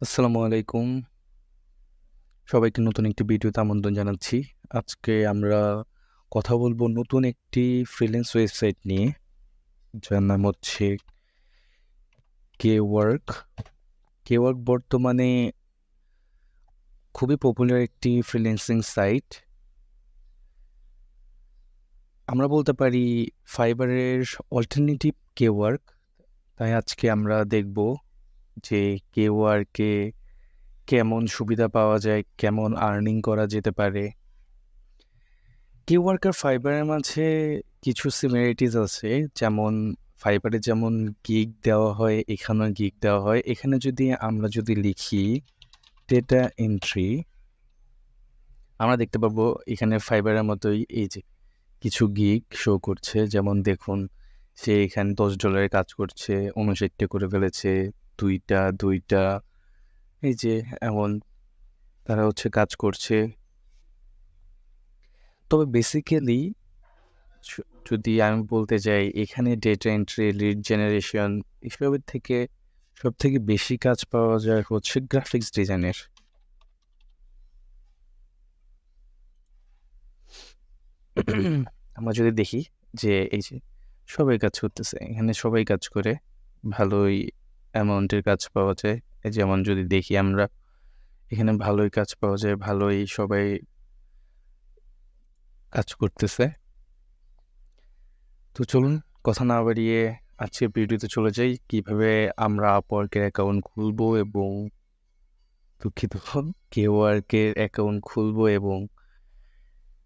আসসালামু আলাইকুম। সবাইকে নতুন একটি ভিডিওতে আমন্ত্রণ জানাচ্ছি। আজকে আমরা কথা বলবো নতুন একটি ফ্রিল্যান্স ওয়েবসাইট নিয়ে, যার নাম হচ্ছে Kwork। Kwork বর্তমানে খুবই পপুলার একটি ফ্রিল্যান্সিং সাইট। আমরা বলতে পারি ফাইবারের অল্টারনেটিভ Kwork। তাই আজকে আমরা দেখব যে Kwork-এ কেমন সুবিধা পাওয়া যায়, কেমন আর্নিং করা যেতে পারে। Kwork আর ফাইবারের মাঝে কিছু সিমিলারিটিস আছে, যেমন ফাইবারে যেমন গিগ দেওয়া হয়, এখানেও গিগ দেওয়া হয়। এখানে আমরা যদি লিখি ডেটা এন্ট্রি, আমরা দেখতে পাবো এখানে ফাইবারের মতোই এই যে কিছু গিগ শো করছে। যেমন দেখুন, সে এখানে $10 কাজ করছে, 59টা করে ফেলেছে, দুইটা এই যে এমন তারা কাজ করছে। তবে বেসিক্যালি যদি আমি বলতে যাই, এখানে ডেটা এন্ট্রি, লিড জেনারেশন এসবের থেকে সব থেকে বেশি কাজ পাওয়া যায় হচ্ছে গ্রাফিক্স ডিজাইনের। আমরা যদি দেখি যে এই যে সবাই কাজ করতেছে, এখানে সবাই কাজ করে, ভালোই অ্যামাউন্টের কাজ পাওয়া যায়। যেমন যদি দেখি আমরা এখানে ভালোই কাজ পাওয়া যায়, ভালোই সবাই কাজ করতেছে। তো চলুন কথা না বাড়িয়ে আজকের ভিডিওতে চলে যাই, কিভাবে আমরা আপওয়ার্কের অ্যাকাউন্ট খুলবো এবং দুঃখিত Kwork-এর অ্যাকাউন্ট খুলবো এবং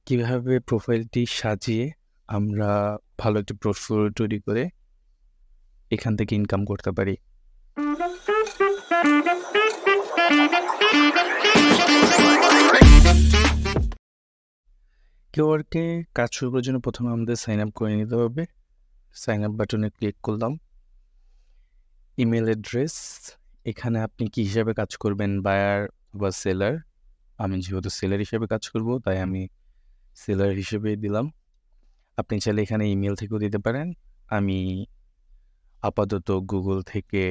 কিভাবে প্রোফাইলটি সাজিয়ে আমরা ভালো একটা পোর্টফোলিও তৈরি করে এখান থেকে ইনকাম করতে পারি। Kwork-এ কাজ শুরু করার জন্য প্রথমে আমাদের সাইন আপ করে নিতে হবে। সাইন আপ বাটনে ক্লিক করলাম। ইমেল অ্যাড্রেস, এখানে আপনি কি হিসাবে কাজ করবেন, বায়ার বা সেলার। আমি যেহেতু সেলার হিসেবে কাজ করব, তাই আমি সেলার হিসেবে দিলাম। আপনি চাইলে এখানে ইমেল থেকেও দিতে পারেন। আমি আপাতত গুগল থেকে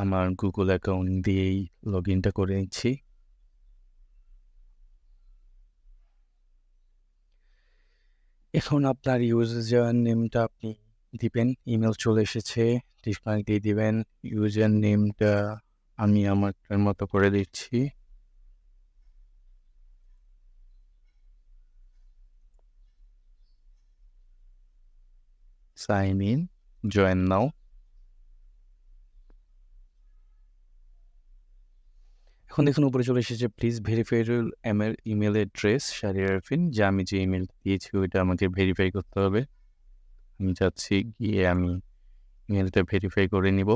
আমার গুগল অ্যাকাউন্ট দিয়েই লগ ইনটা করে নিচ্ছি। এখন আপনার ইউজার নেমটা আপনি দিবেন। ইমেল চলে এসেছে, টিকমার্ক দিয়ে দিবেন। ইউজার নেমটা আমি আমার মতো করে দিচ্ছি। Sign in, join now. এখন দেখুন উপরে চলে এসেছে, please verify email address Shahriar Arfin. যে আমি যে ইমেল দিয়েছি ওইটা আমাকে ভেরিফাই করতে হবে। আমি যাচ্ছি, গিয়ে আমি ইমেলটা ভেরিফাই করে নিব।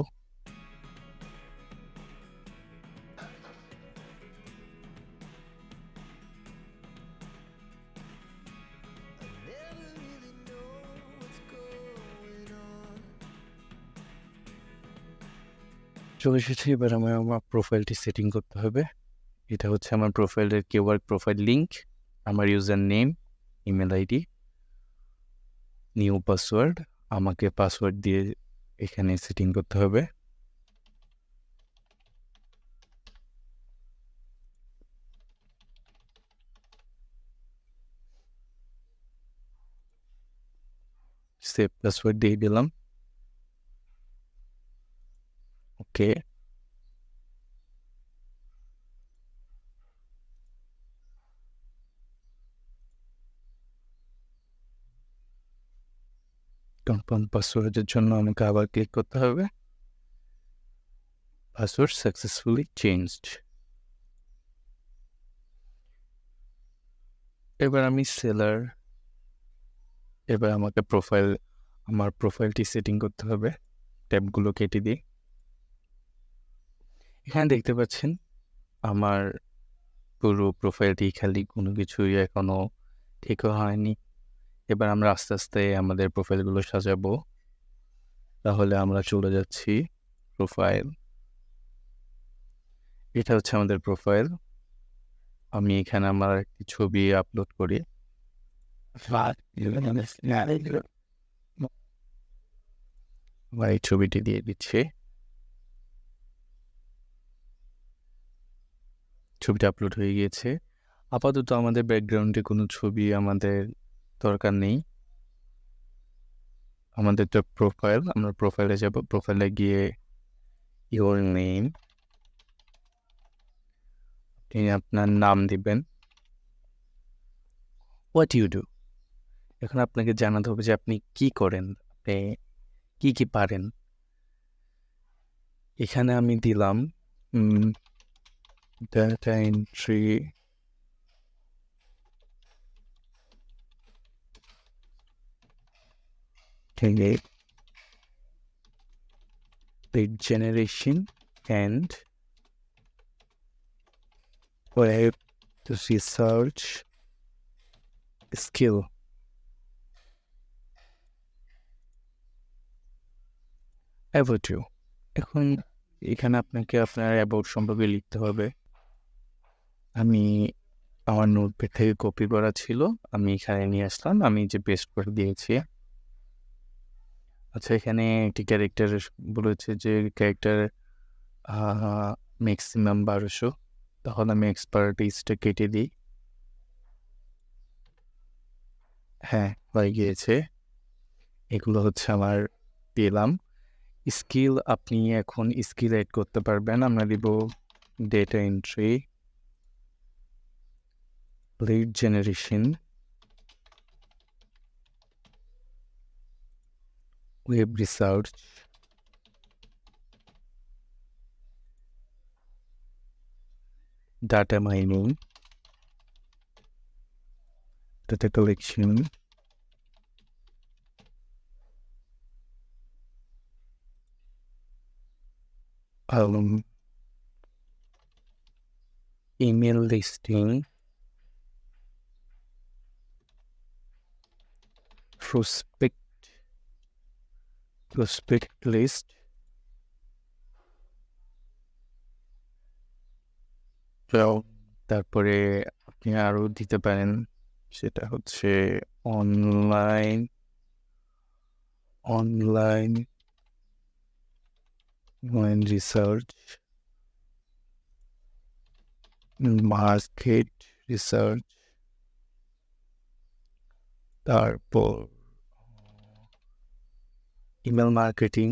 চলে এসেছে, এবার আমার প্রোফাইলটি সেটিং করতে হবে। এটা হচ্ছে আমার প্রোফাইলের Kwork প্রোফাইল লিঙ্ক, আমার user name, email ID, new password. আমাকে পাসওয়ার্ড দিয়ে এখানে সেটিং করতে হবে। সেভ পাসওয়ার্ড দিয়ে দিলাম। ওকে, কনফার্ম পাসওয়ার্ডের জন্য আমাকে আবার ক্লিক করতে হবে। Password successfully changed. এবার আমি সেলার। এবার আমাকে আমার প্রোফাইলটি সেটিং করতে হবে। ট্যাবগুলো কেটে দিই। এখানে দেখতে পাচ্ছেন আমার পুরো প্রোফাইলটি খালি, কোনো কিছুই এখনো ঠিকও হয়নি। এবার আমরা আস্তে আস্তে আমাদের প্রোফাইলগুলো সাজাবো। তাহলে আমরা চলে যাচ্ছি প্রোফাইল। এটা হচ্ছে আমাদের প্রোফাইল। আমি এখানে আমার একটি ছবি আপলোড করি। এই ছবিটি দিয়ে দিচ্ছি। ছবিটা আপলোড হয়ে গিয়েছে। আপাতত আমাদের ব্যাকগ্রাউন্ডে কোনো ছবি আমাদের দরকার নেই। আমাদের তো প্রোফাইল, আমরা প্রোফাইলে যাব। প্রোফাইলে গিয়ে ইওর নেম, আপনি আপনার নাম দিবেন। হোয়াট ইউ ডু, এখন আপনাকে জানাতে হবে যে আপনি কি করেন, আপনি কি কি পারেন। এখানে আমি দিলাম data entry, lead generation and web research skill. About you. এখন এখানে আপনাকে আপনার অ্যাবাউট সম্পর্কে লিখতে হবে। আমি আমার নোটপ্যাড থেকে কপি করা ছিল, আমি এখানে নিয়ে আসলাম, আমি যে পেস্ট করে দিয়েছি। আচ্ছা, এখানে একটি ক্যারেক্টার বলেছে যে ক্যারেক্টার ম্যাক্সিমাম 1200, তখন আমি এক্সপার্টিসটা কেটে দিই। হ্যাঁ, হয়ে গিয়েছে। এগুলো হচ্ছে আমার দিলাম। স্কিল, আপনি এখন স্কিল এড করতে পারবেন। আমরা দিব data entry, lead generation, web research, data mining, data collection, email listing, prospect list, তারপরে আপনি আরও দিতে পারেন, সেটা হচ্ছে অনলাইন রিসার্চ, মার্কেট রিসার্চ, তারপর ইমেল মার্কেটিং,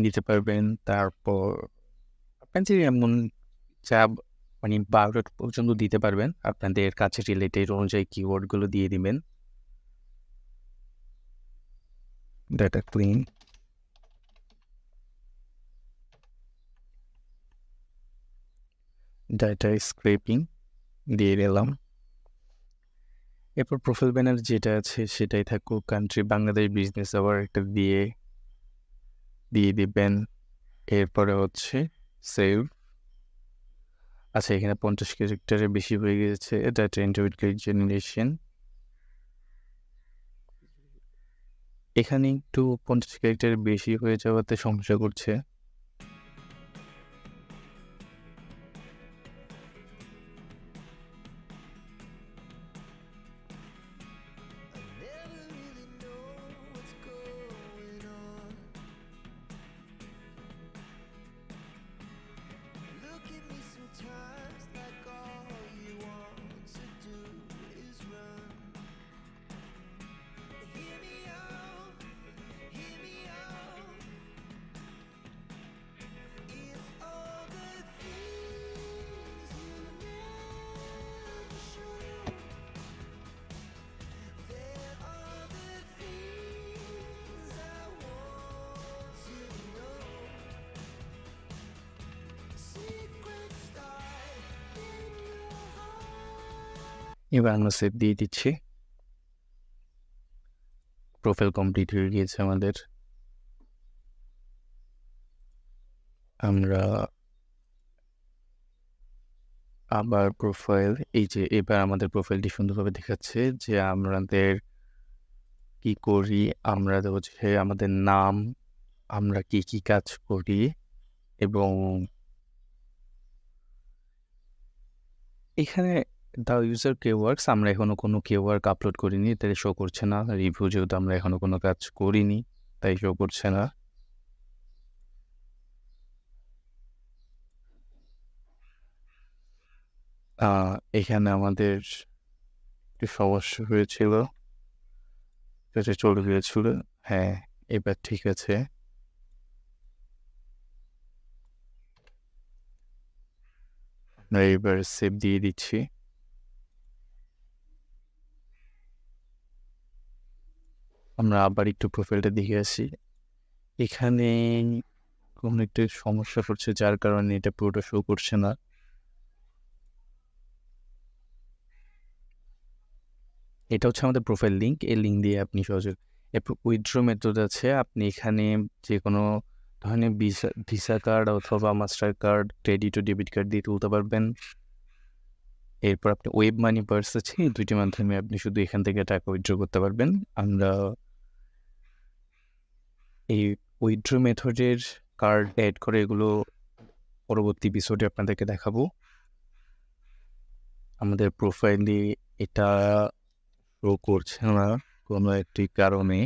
দিতে পারবেন। তারপর আপনার যে এমন যা মানে 12 পর্যন্ত দিতে পারবেন, আপনাদের কাছে রিলেটেড অনুযায়ী কিওয়ার্ডগুলো দিয়ে দিবেন। ডাটা ক্লিন, ডাটা স্ক্রেপিং দিয়ে দিলাম। এরপর প্রোফাইল ব্যানার যেটা আছে সেটাই থাকুক, কান্ট্রি বাংলাদেশ বিজনেস আওয়ার একটা দিয়ে দিবেন। এরপরে হচ্ছে সেভ। আচ্ছা, এখানে 50 ক্যারেক্টারের বেশি হয়ে গেছে। ডাটা এন্ট্রি জেনারেশন, এখানে একটু 50 ক্যারেক্টারের বেশি হয়ে যাওয়াতে সমস্যা করছে। এবার আমরা সেভ দিয়ে দিচ্ছি। প্রোফাইল কমপ্লিট হয়ে গিয়েছে আমাদের। আমরা আবার প্রোফাইল, এই যে এবার আমাদের প্রোফাইলটি সুন্দরভাবে দেখাচ্ছে যে আমাদের কি করি। আমরা হচ্ছে আমাদের নাম, আমরা কি কি কাজ করি, এবং এখানে দ্য ইউজার কেওয়ার্কস, আমরা এখনো কোনো কেওয়ার্ক আপলোড করিনি, তাই শো করছে না। রিভিউ যেহেতু আমরা এখনো কোনো কাজ করিনি, তাই শো করছে না। এখানে আমাদের একটু সমস্যা হয়েছিল, সেটা চলে গিয়েছিল। হ্যাঁ, এবার ঠিক আছে। আমরা এবার সেভ দিয়ে দিচ্ছি। আমরা আবার একটু প্রোফাইলটা দেখে আসি। এখানে কোনো একটা সমস্যা করছে, যার কারণে এটা পুরোটা শো করছে না। এটা হচ্ছে আমাদের প্রোফাইল লিঙ্ক। এই লিঙ্ক দিয়ে আপনি সহজে এরপর উইথড্র মেথড আছে। আপনি এখানে যে কোনো ধরনের ভিসা কার্ড অথবা মাস্টার কার্ড, ক্রেডিট ও ডেবিট কার্ড দিয়ে তুলতে পারবেন। এরপর আপনি ওয়েব মানি পার্স আছে, এই দুইটি মাধ্যমে আপনি শুধু এখান থেকে টাকা উইথড্র করতে পারবেন। আমরা এই উইথড্র মেথডের কার্ড অ্যাড করে এগুলো পরবর্তী এপিসোডে আপনাদেরকে দেখাবো। আমাদের প্রোফাইলে এটা শো করছে না কোনো একটি কারণে।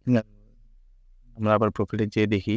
না, আমরা আবার প্রোফাইলে যেয়ে দেখি।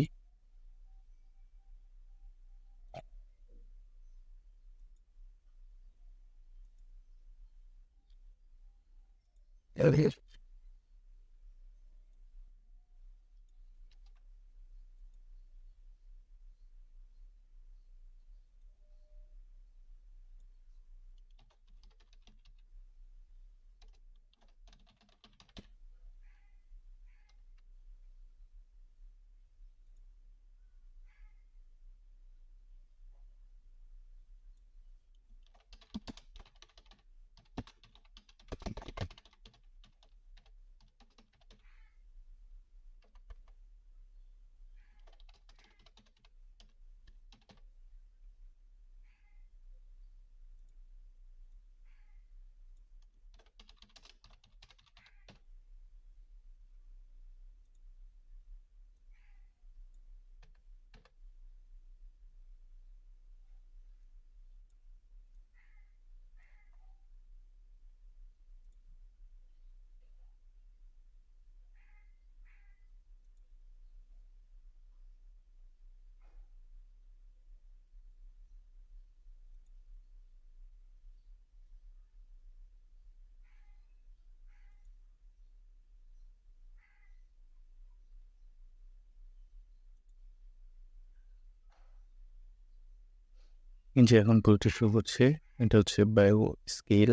যে এখন পুরোটা শো করছে, এটা হচ্ছে বায়ো স্কেল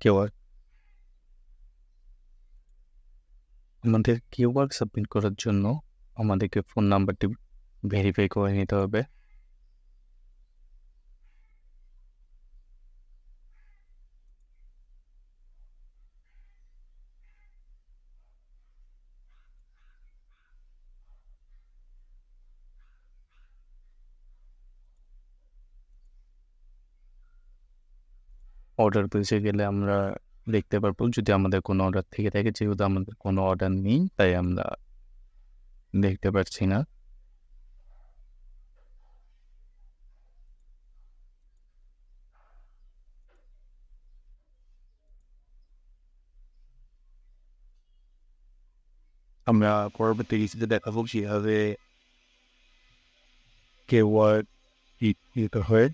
কেওয়ার্ক। আমাদের কেওয়ার্ক সাবমিট করার জন্য আমাদেরকে ফোন নাম্বারটি ভেরিফাই করে নিতে হবে। অর্ডার পেজে গেলে আমরা দেখতে পারবো যদি আমাদের কোনো অর্ডার থেকে থাকে। যেহেতু আমাদের কোনো অর্ডার নেই, তাই আমরা দেখতে পাচ্ছি না। আমরা পরবর্তী কিছুতে দেখাবো কীভাবে কেওয়ার্ক দিতে হয়।